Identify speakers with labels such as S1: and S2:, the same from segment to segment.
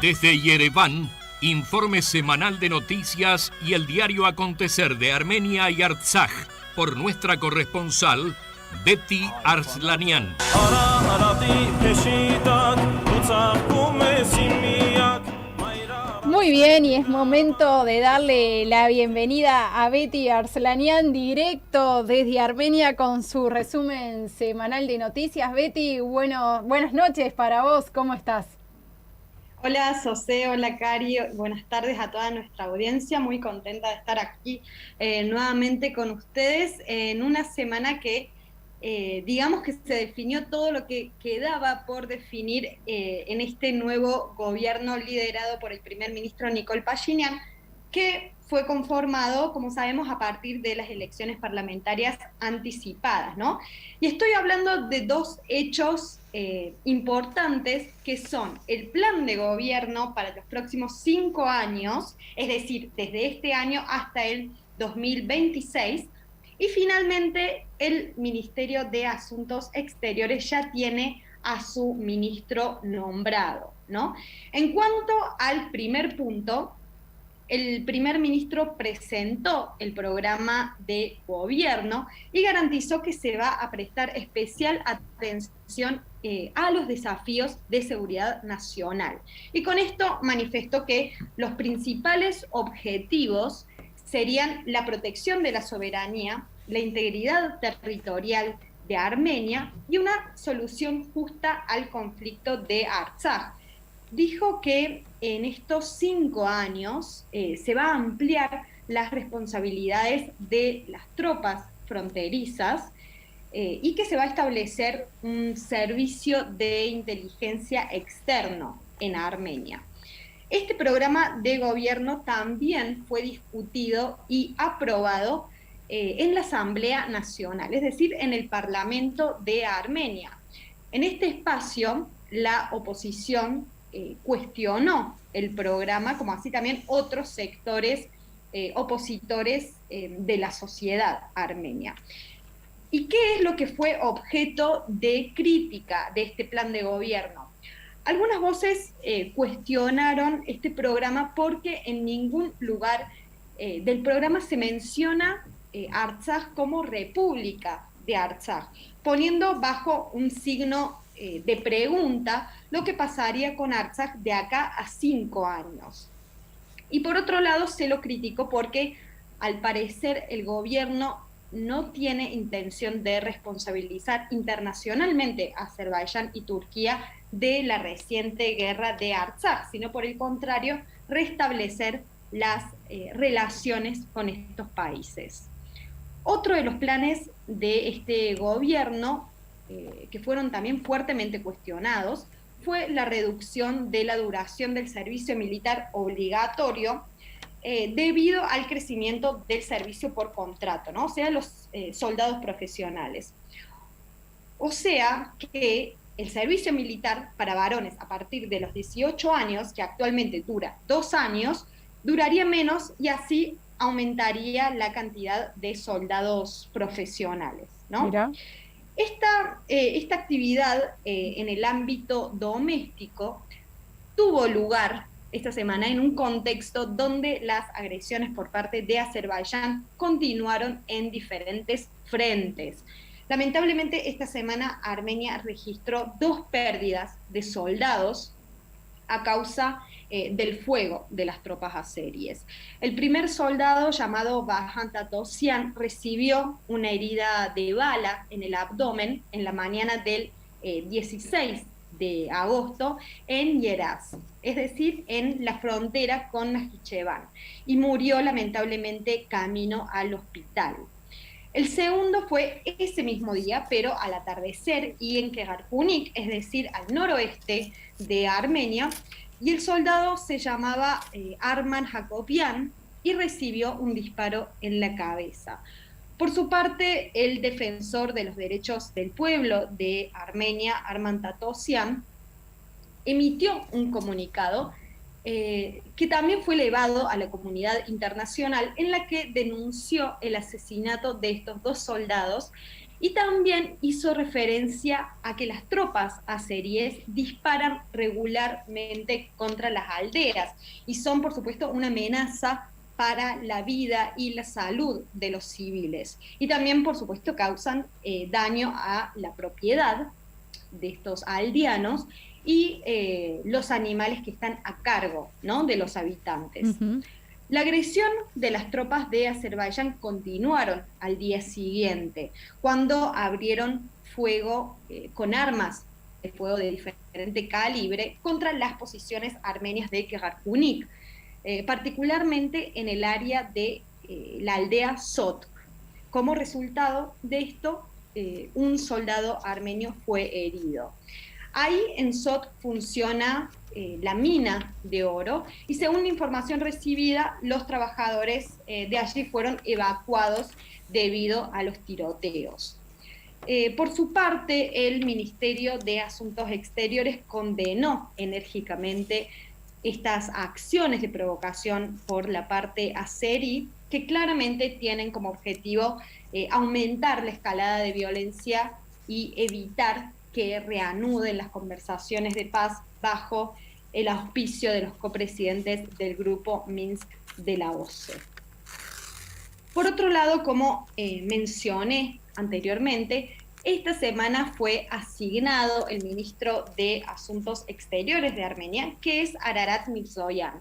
S1: Desde Yereván, informe semanal de noticias y el diario acontecer de Armenia y Artsaj por nuestra corresponsal Betty Arslanian.
S2: Muy bien, y es momento de darle la bienvenida a Betty Arslanian directo desde Armenia con su resumen semanal de noticias. Betty, buenas noches para vos, ¿cómo estás?
S3: Hola José, hola Cari, buenas tardes a toda nuestra audiencia, muy contenta de estar aquí nuevamente con ustedes en una semana que digamos que se definió todo lo que quedaba por definir en este nuevo gobierno liderado por el primer ministro Nikol Pashinyan, que fue conformado, como sabemos, a partir de las elecciones parlamentarias anticipadas, ¿no? Y estoy hablando de dos hechos importantes, que son el plan de gobierno para los próximos 5 años, es decir, desde este año hasta el 2026, y finalmente el Ministerio de Asuntos Exteriores ya tiene a su ministro nombrado, ¿no? En cuanto al primer punto, el primer ministro presentó el programa de gobierno y garantizó que se va a prestar especial atención a los desafíos de seguridad nacional. Y con esto manifestó que los principales objetivos serían la protección de la soberanía, la integridad territorial de Armenia y una solución justa al conflicto de Artsaj. Dijo que en estos 5 años se va a ampliar las responsabilidades de las tropas fronterizas y que se va a establecer un servicio de inteligencia externo en Armenia. Este programa de gobierno también fue discutido y aprobado en la Asamblea Nacional, es decir, en el Parlamento de Armenia. En este espacio, la oposición cuestionó el programa, como así también otros sectores opositores de la sociedad armenia. ¿Y qué es lo que fue objeto de crítica de este plan de gobierno? Algunas voces cuestionaron este programa porque en ningún lugar del programa se menciona Artsaj como república de Artsaj, poniendo bajo un signo de pregunta lo que pasaría con Artsaj de acá a 5 años. Y por otro lado se lo criticó porque al parecer el gobierno no tiene intención de responsabilizar internacionalmente a Azerbaiyán y Turquía de la reciente guerra de Artsaj, sino por el contrario restablecer las relaciones con estos países. Otro de los planes de este gobierno que fueron también fuertemente cuestionados, fue la reducción de la duración del servicio militar obligatorio debido al crecimiento del servicio por contrato, ¿no? O sea, los soldados profesionales. O sea, que el servicio militar para varones a partir de los 18 años, que actualmente dura 2 años, duraría menos y así aumentaría la cantidad de soldados profesionales, ¿no?
S2: Mira.
S3: Esta actividad en el ámbito doméstico tuvo lugar esta semana en un contexto donde las agresiones por parte de Azerbaiyán continuaron en diferentes frentes. Lamentablemente esta semana Armenia registró 2 pérdidas de soldados a causa del fuego de las tropas azeríes. El primer soldado, llamado Bahan Tatosian, recibió una herida de bala en el abdomen en la mañana del 16 de agosto en Yeraz, es decir, en la frontera con Najicheván, y murió lamentablemente camino al hospital. El segundo fue ese mismo día, pero al atardecer, y en Kegarkunik, es decir, al noroeste de Armenia, y el soldado se llamaba Arman Hakobian y recibió un disparo en la cabeza. Por su parte, el defensor de los derechos del pueblo de Armenia, Arman Tatosian, emitió un comunicado que también fue elevado a la comunidad internacional, en la que denunció el asesinato de estos 2 soldados Y también hizo referencia a que las tropas azeríes disparan regularmente contra las aldeas y son, por supuesto, una amenaza para la vida y la salud de los civiles. Y también, por supuesto, causan daño a la propiedad de estos aldeanos y los animales que están a cargo, ¿no?, de los habitantes. La agresión de las tropas de Azerbaiyán continuaron al día siguiente, cuando abrieron fuego con armas de fuego de diferente calibre contra las posiciones armenias de Karkunik, particularmente en el área de la aldea Sot. Como resultado de esto, un soldado armenio fue herido. Ahí en Sot funciona la mina de oro y según la información recibida, los trabajadores de allí fueron evacuados debido a los tiroteos. Por su parte, el Ministerio de Asuntos Exteriores condenó enérgicamente estas acciones de provocación por la parte azerí, que claramente tienen como objetivo aumentar la escalada de violencia y evitar que reanuden las conversaciones de paz bajo el auspicio de los copresidentes del grupo Minsk de la OSCE. Por otro lado, como mencioné anteriormente, esta semana fue asignado el ministro de Asuntos Exteriores de Armenia, que es Ararat Mirzoyan.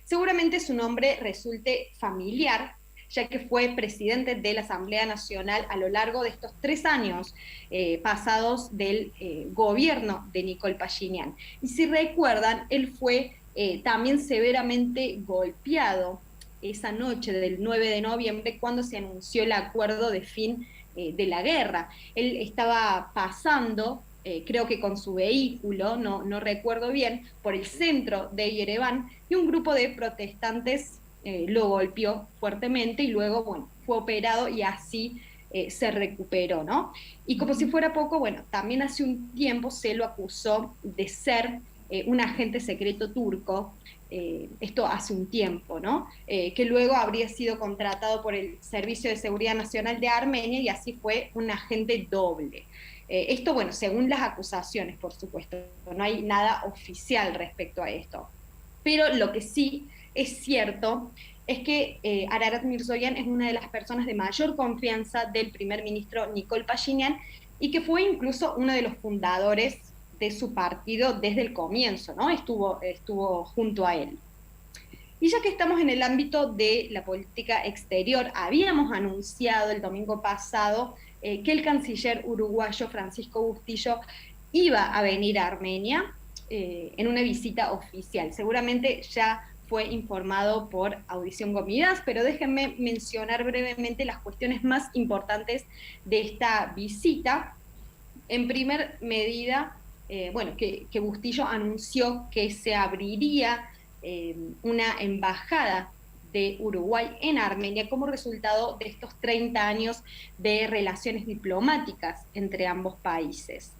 S3: Seguramente su nombre resulte familiar, ya que fue presidente de la Asamblea Nacional a lo largo de estos 3 años pasados del gobierno de Nikol Pashinyan. Y si recuerdan, él fue también severamente golpeado esa noche del 9 de noviembre cuando se anunció el acuerdo de fin de la guerra. Él estaba pasando, creo que con su vehículo, no recuerdo bien, por el centro de Yerevan y un grupo de protestantes lo golpeó fuertemente y luego, bueno, fue operado y así se recuperó, ¿no? Y como si fuera poco, bueno, también hace un tiempo se lo acusó de ser un agente secreto turco, esto hace un tiempo, ¿no? Que luego habría sido contratado por el Servicio de Seguridad Nacional de Armenia y así fue un agente doble. Esto, bueno, según las acusaciones, por supuesto, no hay nada oficial respecto a esto. Pero lo que sí es cierto es que Ararat Mirzoyan es una de las personas de mayor confianza del primer ministro Nikol Pashinyan y que fue incluso uno de los fundadores de su partido desde el comienzo, ¿no? Estuvo junto a él. Y ya que estamos en el ámbito de la política exterior, habíamos anunciado el domingo pasado que el canciller uruguayo Francisco Bustillo iba a venir a Armenia en una visita oficial. Seguramente ya fue informado por Audición Gomidas, pero déjenme mencionar brevemente las cuestiones más importantes de esta visita. En primer medida, que Bustillo anunció que se abriría una embajada de Uruguay en Armenia como resultado de estos 30 años de relaciones diplomáticas entre ambos países.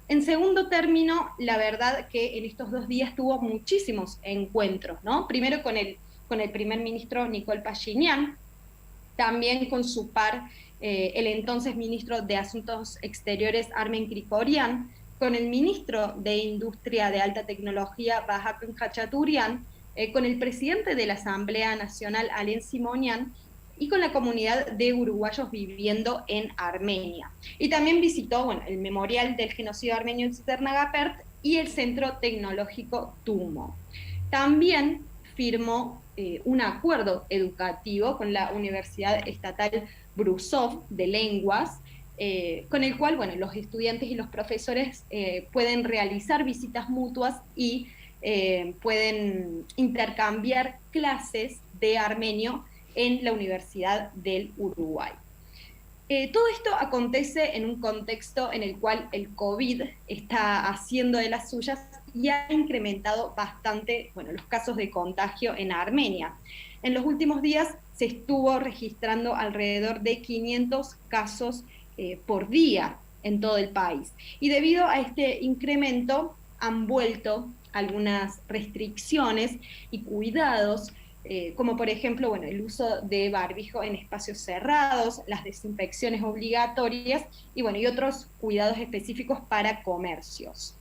S3: En segundo término, la verdad que en estos 2 días tuvo muchísimos encuentros, ¿no? Primero con el primer ministro Nikol Pashinyan, también con su par, el entonces ministro de Asuntos Exteriores Armen Grigorian, con el ministro de Industria de Alta Tecnología Bahattin Khachaturian, con el presidente de la Asamblea Nacional Alen Simonian y con la comunidad de uruguayos viviendo en Armenia. Y también visitó, bueno, el Memorial del Genocidio Armenio en Sternagapert y el Centro Tecnológico TUMO. También firmó un acuerdo educativo con la Universidad Estatal Brusov de Lenguas, con el cual, bueno, los estudiantes y los profesores pueden realizar visitas mutuas y pueden intercambiar clases de armenio en la Universidad del Uruguay. Todo esto acontece en un contexto en el cual el COVID está haciendo de las suyas y ha incrementado bastante, bueno, los casos de contagio en Armenia. En los últimos días se estuvo registrando alrededor de 500 casos por día en todo el país. Y debido a este incremento han vuelto algunas restricciones y cuidados como por ejemplo, bueno, el uso de barbijo en espacios cerrados, las desinfecciones obligatorias y, bueno, y otros cuidados específicos para comercios.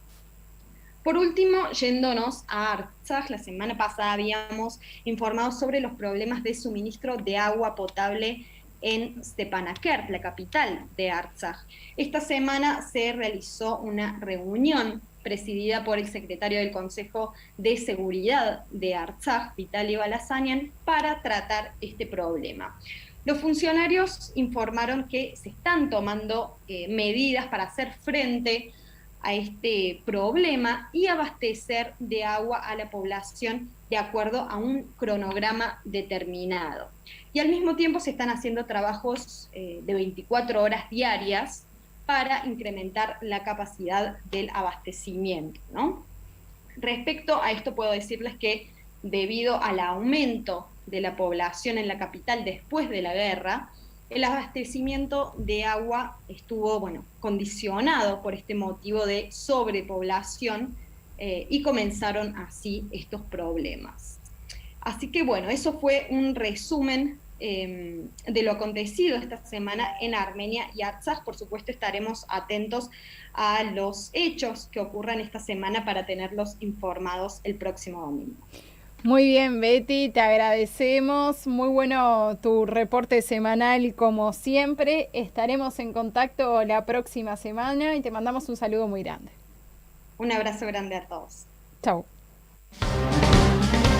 S3: Por último, yéndonos a Artsaj, la semana pasada habíamos informado sobre los problemas de suministro de agua potable en Stepanakert, la capital de Artsaj. Esta semana se realizó una reunión presidida por el secretario del Consejo de Seguridad de Artsaj, Vitaly Balazanian, para tratar este problema. Los funcionarios informaron que se están tomando medidas para hacer frente a este problema y abastecer de agua a la población de acuerdo a un cronograma determinado. Y al mismo tiempo se están haciendo trabajos de 24 horas diarias para incrementar la capacidad del abastecimiento, ¿no? Respecto a esto puedo decirles que debido al aumento de la población en la capital después de la guerra, el abastecimiento de agua estuvo, bueno, condicionado por este motivo de sobrepoblación y comenzaron así estos problemas. Así que bueno, eso fue un resumen de lo acontecido esta semana en Armenia y Artsaj. Por supuesto estaremos atentos a los hechos que ocurran esta semana para tenerlos informados el próximo domingo.
S2: Muy bien, Betty, te agradecemos. Muy bueno tu reporte semanal como siempre. Estaremos en contacto la próxima semana y te mandamos un saludo muy grande.
S3: Un abrazo grande a todos.
S2: Chau.